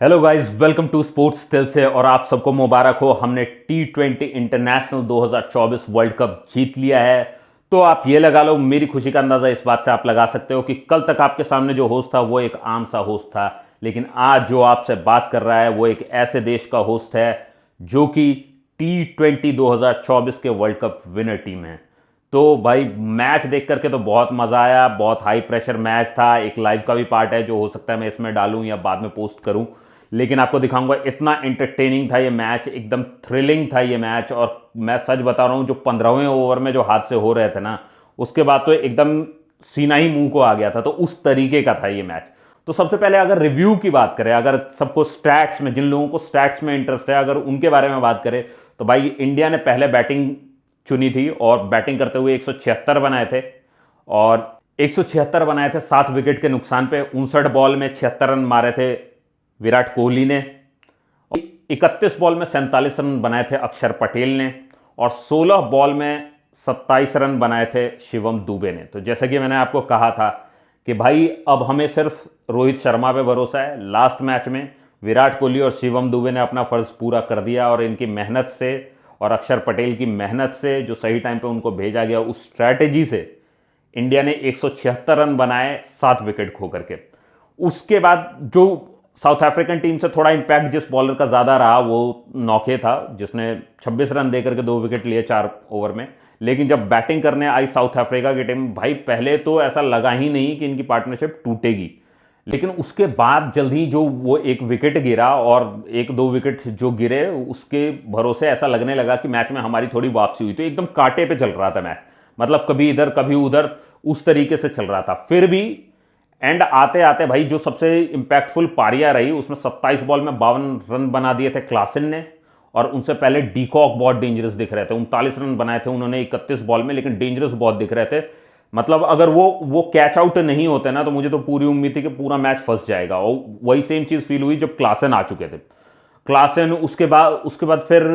Hello guys, welcome to sports टिल से। और आप सबको मुबारक हो, हमने T20 इंटरनेशनल 2024 वर्ल्ड कप जीत लिया है। तो आप ये लगा लो, मेरी खुशी का अंदाज़ा इस बात से आप लगा सकते हो कि कल तक आपके सामने जो होस्ट था वो एक आम सा होस्ट था, लेकिन आज जो आपसे बात कर रहा है वो एक ऐसे देश का होस्ट है जो कि T20 2024 के वर्ल्ड कप विनर टीम है। तो भाई मैच देख करके तो बहुत मज़ा आया, बहुत हाई प्रेशर मैच था। एक लाइव का भी पार्ट है जो हो सकता है मैं इसमें डालूं या बाद में पोस्ट करूं, लेकिन आपको दिखाऊंगा। इतना एंटरटेनिंग था ये मैच, एकदम थ्रिलिंग था ये मैच। और मैं सच बता रहा हूँ, जो 15वें ओवर में जो हादसे हो रहे थे ना, उसके बाद तो एकदम सीना ही मुंह को आ गया था। तो उस तरीके का था ये मैच। तो सबसे पहले अगर रिव्यू की बात करें, अगर सबको स्टैट्स में, जिन लोगों को स्टैट्स में इंटरेस्ट है, अगर उनके बारे में बात करें, तो भाई इंडिया ने पहले बैटिंग चुनी थी और बैटिंग करते हुए 176 बनाए थे। और 176 बनाए थे 7 विकेट के नुकसान पे। 59 बॉल में 76 रन मारे थे विराट कोहली ने। 31 बॉल में 47 रन बनाए थे अक्षर पटेल ने। और 16 बॉल में 27 रन बनाए थे शिवम दुबे ने। तो जैसे कि मैंने आपको कहा था कि भाई अब हमें सिर्फ रोहित शर्मा पे भरोसा है। लास्ट मैच में विराट कोहली और शिवम दुबे ने अपना फ़र्ज़ पूरा कर दिया, और इनकी मेहनत से और अक्षर पटेल की मेहनत से, जो सही टाइम पे उनको भेजा गया, उस स्ट्रैटेजी से इंडिया ने 176 रन बनाए 7 विकेट खो करके। उसके बाद जो साउथ अफ्रीकन टीम से थोड़ा इंपैक्ट जिस बॉलर का ज़्यादा रहा वो नौखे था, जिसने 26 रन देकर के 2 विकेट लिए 4 ओवर में। लेकिन जब बैटिंग करने आई साउथ अफ्रीका की टीम, भाई पहले तो ऐसा लगा ही नहीं कि इनकी पार्टनरशिप टूटेगी, लेकिन उसके बाद जल्द ही जो वो एक विकेट गिरा और एक दो विकेट जो गिरे, उसके भरोसे ऐसा लगने लगा कि मैच में हमारी थोड़ी वापसी हुई। तो एकदम कांटे पे चल रहा था मैच, मतलब कभी इधर कभी उधर, उस तरीके से चल रहा था। फिर भी एंड आते आते भाई जो सबसे इंपैक्टफुल पारियां रही, उसमें 27 बॉल में 52 रन बना दिए थे क्लासन ने। और उनसे पहले डीकॉक बहुत डेंजरस दिख रहे थे, 39 रन बनाए थे उन्होंने 31 बॉल में, लेकिन डेंजरस बहुत दिख रहे थे। मतलब अगर वो कैच आउट नहीं होते ना, तो मुझे तो पूरी उम्मीद थी कि पूरा मैच फंस जाएगा। और वही सेम चीज फील हुई जब क्लासन आ चुके थे। क्लासन उसके बाद फिर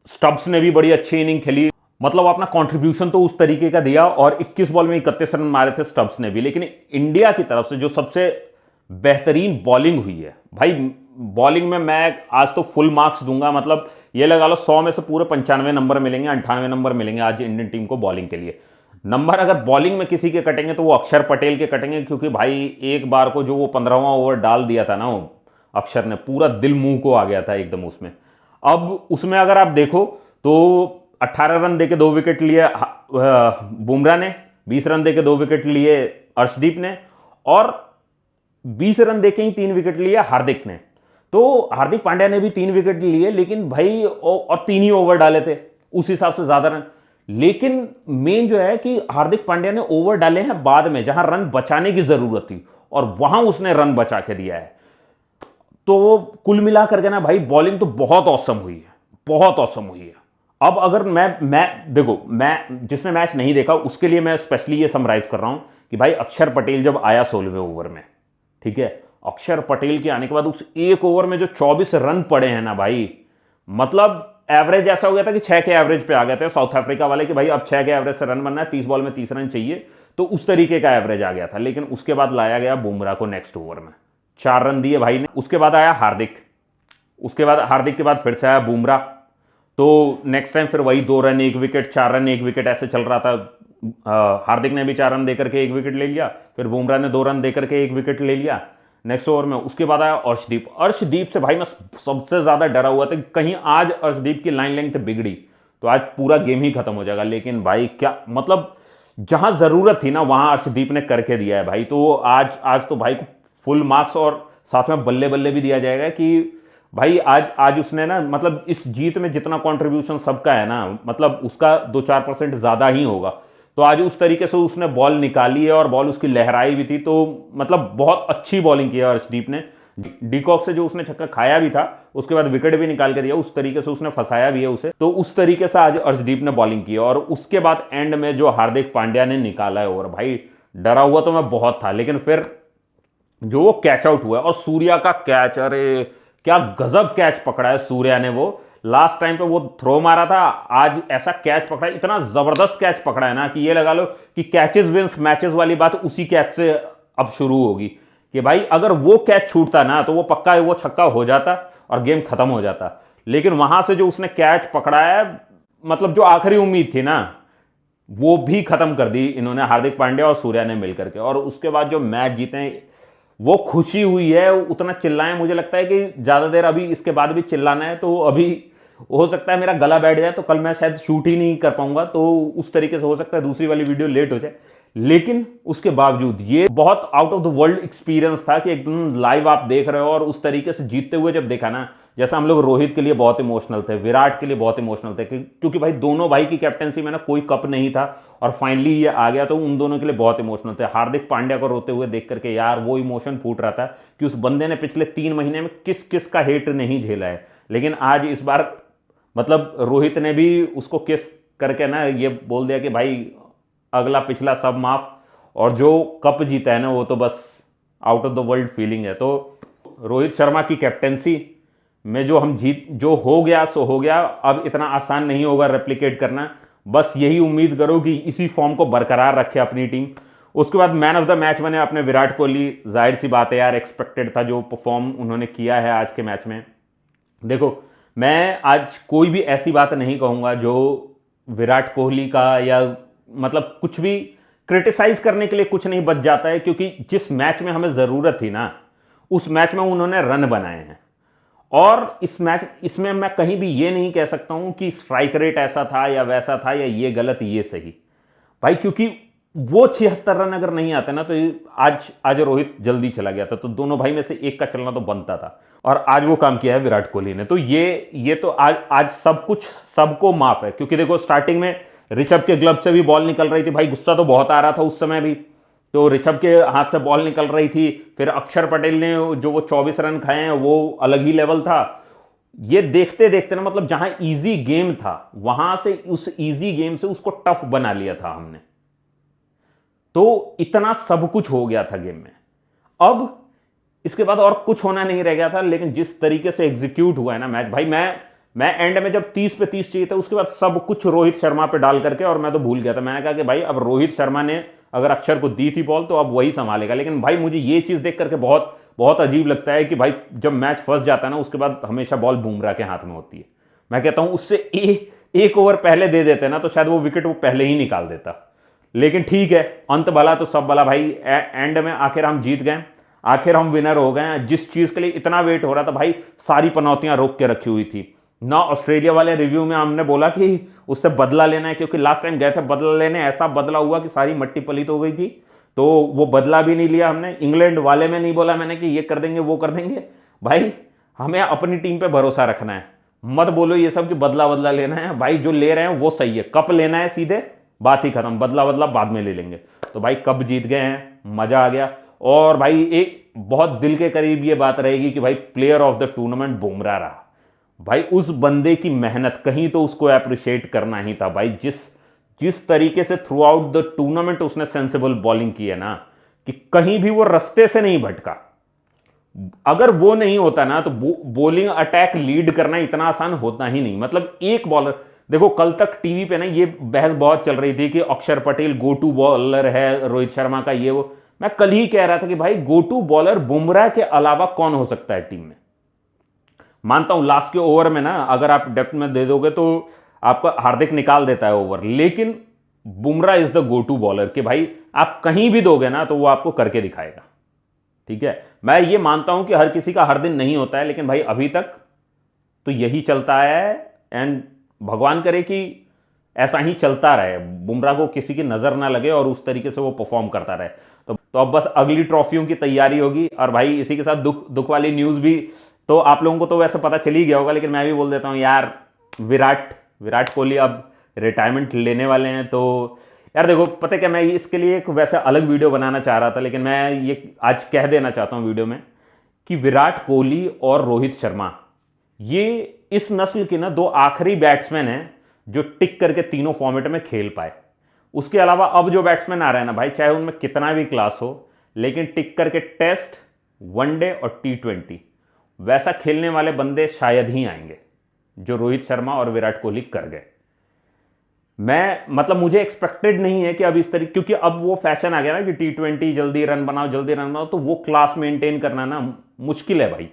स्टब्स ने भी बड़ी अच्छी इनिंग खेली। मतलब अपना कंट्रीब्यूशन तो उस तरीके का दिया, और 21 बॉल में 31 रन मारे थे स्टब्स ने भी। लेकिन इंडिया की तरफ से जो सबसे बेहतरीन बॉलिंग हुई है भाई, बॉलिंग में मैं आज तो फुल मार्क्स दूंगा। मतलब ये लगा लो 100 में से पूरे 95 नंबर मिलेंगे, 98 नंबर मिलेंगे आज इंडियन टीम को बॉलिंग के लिए। नंबर अगर बॉलिंग में किसी के कटेंगे तो वो अक्षर पटेल के कटेंगे, क्योंकि भाई एक बार को जो वो 15वां ओवर डाल दिया था ना, वो अक्षर ने पूरा दिल मुंह को आ गया था एकदम उसमें। अब उसमें अगर आप देखो तो 18 रन देके 2 विकेट लिए बुमराह ने, 20 रन देके 2 विकेट लिए अर्शदीप ने, और 20 रन देके ही 3 विकेट लिए हार्दिक ने। तो हार्दिक पांड्या ने भी 3 विकेट लिए, लेकिन भाई और 3 ही ओवर डाले थे, उस हिसाब से ज्यादा रन। लेकिन मेन जो है कि हार्दिक पांड्या ने ओवर डाले हैं बाद में, जहां रन बचाने की जरूरत थी, और वहां उसने रन बचा के दिया है। तो कुल मिला करके ना भाई, बॉलिंग तो बहुत औसम हुई है, बहुत औसम हुई है। अब अगर मैं देखो, मैं जिसने मैच नहीं देखा उसके लिए मैं स्पेशली ये समराइज कर रहा हूं कि भाई अक्षर पटेल जब आया 16वें ओवर में, ठीक है, अक्षर पटेल के आने के बाद उस एक ओवर में जो 24 रन पड़े हैं ना भाई, मतलब एवरेज ऐसा हो गया था कि 6 के एवरेज पे आ गए थे साउथ अफ्रीका वाले, कि भाई अब 6 के एवरेज से रन बनना है, 30 बॉल में 30 रन चाहिए। तो उस तरीके का एवरेज आ गया था। लेकिन उसके बाद लाया गया बुमराह को नेक्स्ट ओवर में, 4 रन दिए भाई ने। उसके बाद आया हार्दिक, उसके बाद हार्दिक के बाद फिर से आया बुमराह। तो नेक्स्ट टाइम फिर वही 2 रन 1 विकेट, 4 रन 1 विकेट ऐसे चल रहा था। हार्दिक ने भी 4 रन देकर के 1 विकेट ले लिया, फिर बुमराह ने 2 रन देकर के 1 विकेट ले लिया नेक्स्ट ओवर में। उसके बाद आया अर्शदीप। अर्शदीप से भाई मैं सबसे ज्यादा डरा हुआ था कि कहीं आज अर्शदीप की लाइन लेंथ बिगड़ी तो आज पूरा गेम ही खत्म हो जाएगा। लेकिन भाई क्या मतलब, जहां जरूरत थी ना वहां अर्शदीप ने करके दिया है भाई। तो आज तो भाई को फुल मार्क्स, और साथ में बल्ले बल्ले भी दिया जाएगा कि भाई आज उसने ना, मतलब इस जीत में जितना कंट्रीब्यूशन सबका है ना, मतलब उसका 2-4% ज्यादा ही होगा। तो आज उस तरीके से उसने बॉल निकाली है, और बॉल उसकी लहराई भी थी। तो मतलब बहुत अच्छी बॉलिंग की है अर्शदीप ने। डीकॉक से जो उसने छक्का खाया भी था, उसके बाद विकेट भी निकाल के दिया, उस तरीके से उसने फंसाया भी है उसे। तो उस तरीके से आज अर्शदीप ने बॉलिंग की। और उसके बाद एंड में जो हार्दिक पांड्या ने निकाला है ओवर, भाई डरा हुआ तो मैं बहुत था, लेकिन फिर जो वो कैच आउट हुआ है, और सूर्या का कैच, अरे क्या गजब कैच पकड़ा है सूर्या ने। वो लास्ट टाइम पे वो थ्रो मारा था, आज ऐसा कैच पकड़ा है, इतना जबरदस्त कैच पकड़ा है ना कि ये लगा लो कि कैचेस विंस मैचेस वाली बात उसी कैच से अब शुरू होगी। कि भाई अगर वो कैच छूटता ना तो वो पक्का वो छक्का हो जाता और गेम खत्म हो जाता। लेकिन वहां से जो उसने कैच पकड़ा है, मतलब जो आखिरी उम्मीद थी ना, वो भी खत्म कर दी इन्होंने, हार्दिक पांड्या और सूर्या ने मिलकर के। और उसके बाद जो मैच जीते, वो खुशी हुई है, उतना चिल्लाएं, मुझे लगता है कि ज्यादा देर अभी इसके बाद भी चिल्लाना है तो अभी हो सकता है मेरा गला बैठ जाए, तो कल मैं शायद शूट ही नहीं कर पाऊंगा, तो उस तरीके से हो सकता है दूसरी वाली वीडियो लेट हो जाए। लेकिन उसके बावजूद ये बहुत out of the world experience था कि एकदम लाइव आप देख रहे हो, और उस तरीके से जीतते हुए जब देखा ना, जैसा हम लोग रोहित के लिए बहुत इमोशनल थे, विराट के लिए बहुत इमोशनल थे, क्योंकि भाई दोनों भाई की कैप्टनसी में ना कोई कप नहीं था और फाइनली ये आ गया, तो उन दोनों के लिए बहुत इमोशनल थे। हार्दिक पांड्या को रोते हुए देख करके यार वो इमोशन फूट रहा था कि उस बंदे ने पिछले 3 महीने में किस किस का हेट नहीं झेला है, लेकिन आज इस बार मतलब रोहित ने भी उसको किस करके ना ये बोल दिया कि भाई अगला पिछला सब माफ, और जो कप जीता है ना वो तो बस out of the world feeling है। तो रोहित शर्मा की कैप्टेंसी में जो हम जीत, जो हो गया सो हो गया, अब इतना आसान नहीं होगा रेप्लिकेट करना। बस यही उम्मीद करो कि इसी फॉर्म को बरकरार रखे अपनी टीम। उसके बाद मैन ऑफ द मैच बने अपने विराट कोहली। जाहिर सी बात है यार, एक्सपेक्टेड था जो परफॉर्म उन्होंने किया है आज के मैच में। देखो, मैं आज कोई भी ऐसी बात नहीं कहूंगा जो विराट कोहली का, या मतलब कुछ भी क्रिटिसाइज करने के लिए कुछ नहीं बच जाता है, क्योंकि जिस मैच में हमें जरूरत थी ना, उस मैच में उन्होंने रन बनाए हैं। और इस मैच इसमें मैं कहीं भी ये नहीं कह सकता हूं कि स्ट्राइक रेट ऐसा था या वैसा था, या ये गलत ये सही भाई, क्योंकि वो 76 रन अगर नहीं आते ना तो आज रोहित जल्दी चला गया था, तो दोनों भाई में से एक का चलना तो बनता था, और आज वो काम किया है विराट कोहली ने। तो ये तो आज सब कुछ सबको माफ है, क्योंकि देखो स्टार्टिंग में ऋषभ के ग्लव से भी बॉल निकल रही थी, भाई गुस्सा तो बहुत आ रहा था उस समय भी, तो ऋषभ के हाथ से बॉल निकल रही थी। फिर अक्षर पटेल ने जो वो 24 रन खाए हैं वो अलग ही लेवल था। ये देखते देखते ना, मतलब जहां इजी गेम था वहां से, उस इजी गेम से उसको टफ बना लिया था हमने, तो इतना सब कुछ हो गया था गेम में। अब इसके बाद और कुछ होना नहीं रह गया था, लेकिन जिस तरीके से एग्जीक्यूट हुआ है ना मैच, भाई मैं एंड में जब 30 पे 30 चाहिए था, उसके बाद सब कुछ रोहित शर्मा पे डाल करके, और मैं तो भूल गया था, मैंने कहा कि भाई अब रोहित शर्मा ने अगर अक्षर को दी थी बॉल तो अब वही संभालेगा। लेकिन भाई मुझे ये चीज देख करके बहुत बहुत अजीब लगता है कि भाई जब मैच फंस जाता है ना, उसके बाद हमेशा बॉल बुमराह के हाथ में होती है। मैं कहता हूं उससे एक ओवर पहले दे देते ना तो शायद वो विकेट वो पहले ही निकाल देता। लेकिन ठीक है, अंत भला तो सब भला भाई, एंड में आखिर हम जीत गए, आखिर हम विनर हो गए। जिस चीज के लिए इतना वेट हो रहा था भाई, सारी पनौतियां रोक के रखी हुई थी ना। ऑस्ट्रेलिया वाले रिव्यू में हमने बोला कि उससे बदला लेना है, क्योंकि लास्ट टाइम गए थे बदला लेने, ऐसा बदला हुआ कि सारी मट्टी पलीत हो गई थी, तो वो बदला भी नहीं लिया हमने। इंग्लैंड वाले में नहीं बोला मैंने कि ये कर देंगे वो कर देंगे, भाई हमें अपनी टीम पे भरोसा रखना है। मत बोलो ये सब कि बदला बदला लेना है, भाई जो ले रहे हैं वो सही है, कप लेना है सीधे, बात ही खत्म, बदला बदला बाद में ले लेंगे। तो भाई कप जीत गए हैं, मजा आ गया। और भाई एक बहुत दिल के करीब ये बात रहेगी कि भाई player of the tournament Bumrah रहा। भाई उस बंदे की मेहनत कहीं तो उसको अप्रिशिएट करना ही था भाई, जिस तरीके से थ्रू आउट द टूर्नामेंट उसने सेंसिबल बॉलिंग की है ना, कि कहीं भी वो रास्ते से नहीं भटका। अगर वो नहीं होता ना तो बॉलिंग अटैक लीड करना इतना आसान होता ही नहीं। मतलब एक बॉलर, देखो कल तक टीवी पे ना ये बहस बहुत चल रही थी कि अक्षर पटेल गो टू बॉलर है रोहित शर्मा का, ये वो। मैं कल ही कह रहा था कि भाई गो टू बॉलर बुमराह के अलावा कौन हो सकता है टीम में। मानता हूं लास्ट के ओवर में ना अगर आप डेप्थ में दे दोगे तो आपका हार्दिक निकाल देता है ओवर, लेकिन Bumrah is the go to bowler कि भाई आप कहीं भी दोगे ना तो वो आपको करके दिखाएगा। ठीक है, मैं ये मानता हूं कि हर किसी का हर दिन नहीं होता है, लेकिन भाई अभी तक तो यही चलता है, एंड भगवान करे कि ऐसा ही चलता रहे, बुमराह को किसी की नजर ना लगे और उस तरीके से वो परफॉर्म करता रहे। तो अब बस अगली ट्रॉफियों की तैयारी होगी। और भाई इसी के साथ दुख वाली न्यूज भी, तो आप लोगों को तो वैसे पता चल ही गया होगा, लेकिन मैं भी बोल देता हूं यार, विराट कोहली अब रिटायरमेंट लेने वाले हैं। तो यार देखो, पता है क्या, मैं इसके लिए एक वैसे अलग वीडियो बनाना चाह रहा था, लेकिन मैं ये आज कह देना चाहता हूं वीडियो में कि विराट कोहली और रोहित शर्मा ये इस नस्ल के ना दो आखिरी बैट्समैन हैं जो टिक करके तीनों फॉर्मेट में खेल पाए। उसके अलावा अब जो बैट्समैन आ रहे हैं ना भाई, चाहे उनमें कितना भी क्लास हो, लेकिन टिक करके टेस्ट, वनडे और T20 वैसा खेलने वाले बंदे शायद ही आएंगे जो रोहित शर्मा और विराट कोहली कर गए। मैं मतलब मुझे एक्सपेक्टेड नहीं है कि अब इस तरीके, क्योंकि अब वो फैशन आ गया ना कि T20 जल्दी रन बनाओ जल्दी रन बनाओ, तो वो क्लास मेंटेन करना ना मुश्किल है भाई।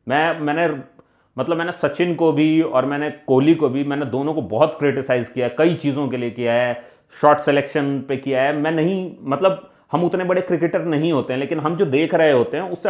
मैंने सचिन को भी और मैंने कोहली को भी, मैंने दोनों को बहुत क्रिटिसाइज किया है, कई चीज़ों के लिए किया है, शॉट सिलेक्शन पे किया है। मैं नहीं, मतलब हम उतने बड़े क्रिकेटर नहीं होते हैं, लेकिन हम जो देख रहे होते हैं उससे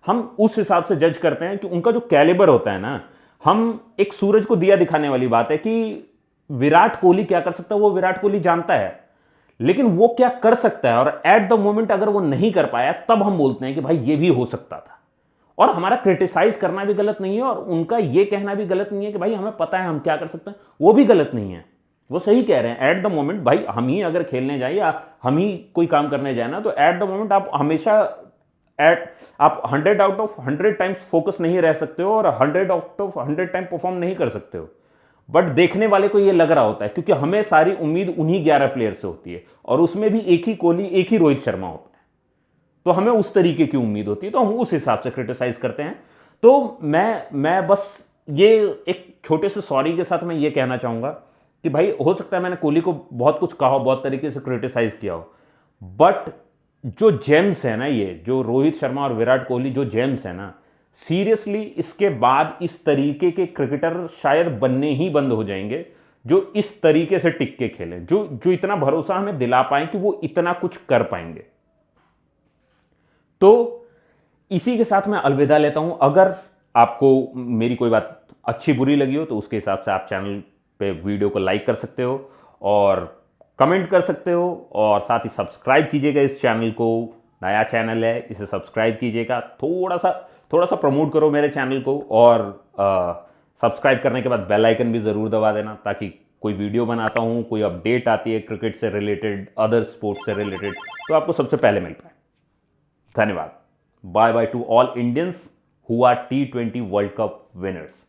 हम उस हिसाब से जज करते हैं कि उनका जो कैलिबर होता है ना, हम एक सूरज को दिया दिखाने वाली बात है कि विराट कोहली क्या कर सकता है वो विराट कोहली जानता है, लेकिन वो क्या कर सकता है और एट द मोमेंट अगर वो नहीं कर पाया तब हम बोलते हैं कि भाई ये भी हो सकता था। और हमारा क्रिटिसाइज करना भी गलत नहीं है और उनका ये कहना भी गलत नहीं है कि भाई हमें पता है हम क्या कर सकते हैं, वो भी गलत नहीं है। वो सही कह रहे हैं, एट द मोमेंट भाई हम ही अगर खेलने जाए या हम ही कोई काम करने जाए ना, तो एट द मोमेंट आप हमेशा एट आप 100 आउट ऑफ 100 टाइम्स फोकस नहीं रह सकते हो और 100 आउट ऑफ 100 टाइम परफॉर्म नहीं कर सकते हो। बट देखने वाले को ये लग रहा होता है, क्योंकि हमें सारी उम्मीद उन्हीं 11 प्लेयर से होती है और उसमें भी एक ही कोहली एक ही रोहित शर्मा होता है, तो हमें उस तरीके की उम्मीद होती है, तो हम उस हिसाब से क्रिटिसाइज करते हैं। तो मैं बस ये एक छोटे से सॉरी के साथ मैं ये कहना चाहूंगा कि भाई हो सकता है मैंने कोहली को बहुत कुछ कहा हो, बहुत तरीके से क्रिटिसाइज किया हो, बट जो जेम्स है ना, ये जो रोहित शर्मा और विराट कोहली जो जेम्स है ना, सीरियसली इसके बाद इस तरीके के क्रिकेटर शायद बनने ही बंद हो जाएंगे जो इस तरीके से टिक के खेलें, जो जो इतना भरोसा हमें दिला पाएं कि वो इतना कुछ कर पाएंगे। तो इसी के साथ मैं अलविदा लेता हूं। अगर आपको मेरी कोई बात अच्छी बुरी लगी हो तो उसके हिसाब से आप चैनल पे वीडियो को लाइक कर सकते हो और कमेंट कर सकते हो, और साथ ही सब्सक्राइब कीजिएगा इस चैनल को। नया चैनल है, इसे सब्सक्राइब कीजिएगा, थोड़ा सा प्रमोट करो मेरे चैनल को, और सब्सक्राइब करने के बाद बेल आइकन भी ज़रूर दबा देना, ताकि कोई वीडियो बनाता हूँ, कोई अपडेट आती है क्रिकेट से रिलेटेड, अदर स्पोर्ट्स से रिलेटेड, तो आपको सबसे पहले मिल पाए। धन्यवाद। Bye bye to all Indians who are T20 world cup winners.